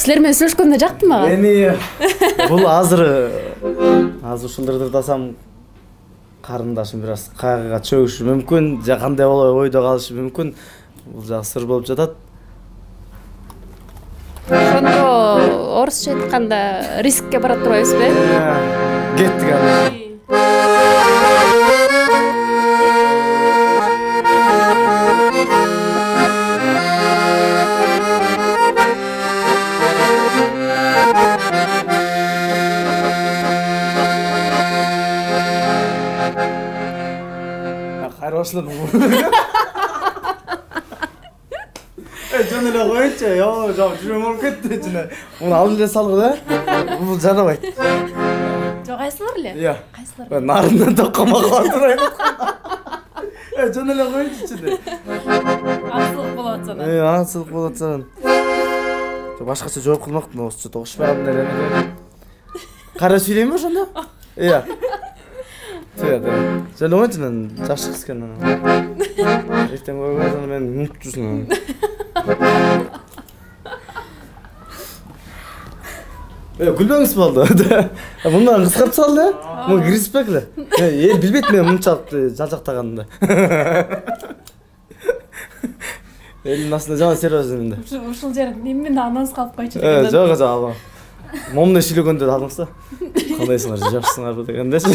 Силер менен сүйлөшкөндө жакты мага. Эми бул азыр ушуларды дасам карындашым бир аз кайгыга чөгүшү мүмкүн, же кандай болобой ойдо калышы мүмкүн. Бул жагы сыр болуп жатат. Ошондо орусча айтканда рискке бара турбайбызбы? Кеттик аны. Кайрашылып. Жөн эле койчу, жок жүрөм болуп кетти жана. Муну алып эле салгы да. Бул жарабайт. Жок, кайсылар эле? Иә. Кайсылар? Нарындан токкома калтырайт. Жөн эле койчу да. Аксылык болуп атсана. Аксылык болуп атсан. Башкача жооп кылмактын, орусча тогушпаган эле. Кара сүйлөймүн ошондо? Иә. Sen onun için çarşı kıskanın. İşte o yüzden ben mutlusun. Gülbеңіз болды. Bundan kıskap saldı. Bu girispekli. El bilbet mi munçalıklı жалжақтағанымды. Elin aslında жаман серьезныймын. Ушул жерде немен анаңыз калып койчу деген. Жок, жок. Момны шүйлөгөндө алдыңыз да. Кандайсыңар, жакшысыңарбы дегендечи.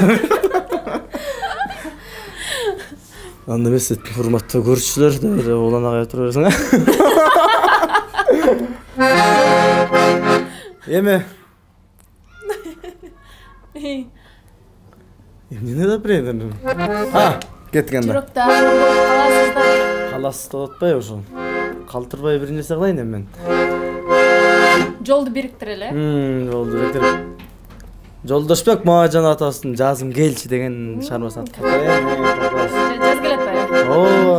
Анда эмес, урматтуу көрүүчүлөр, улан агай тура берсиң. Эме. Эмне да бирден? Кеттик анда. Жүрөктө каласыздар. Каласыз деп атпай ошо. Калтырбай бир нерсе кылайын эми мен. Жолду бириктирели. Жолду бириктирип. Жолдошбек Мамажан атасынын жазым келчи деген шармасын аткан. Жаз келет атпайбы? Ооба.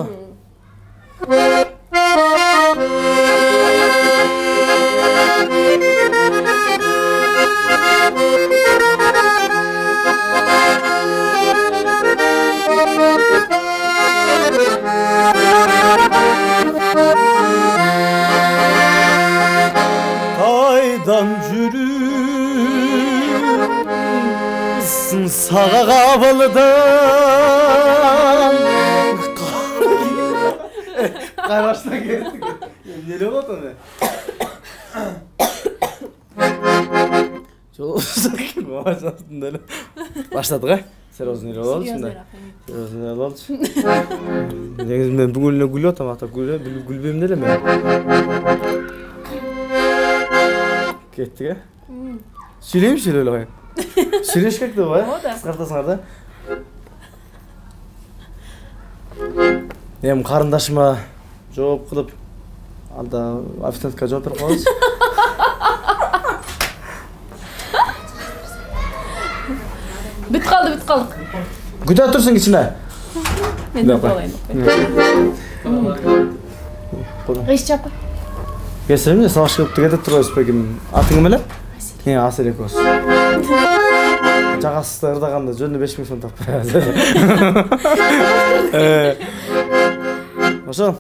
Kaydan жүрүпсүң сага кабылдан. Кайбашта кеттик. Эмне болот аны? Жолдошбек Мамажандын эле. Баштадык, серьезный болчу да. Серьезный болчу. Негизи мен бүгүн эле күлүп атам, ата күлбөйм деле мен. Кеттик, Сүйлөйм эле коем. Сүйлөш керек деп ой. Кыскартасыңар да. Эми карындашыма жооп кылып, анда официантка жооп берип коебуз. Бүт калдык. Күтө турсуң кичине. Мен деп коеюн. Иш чапа. Кесемне сагыш кылып кетип турабыз беким. Атың эмне? Аселек болсун. Жагасызда ырдаганда жөнүндө 5000 сом таппайбыз. Ошо.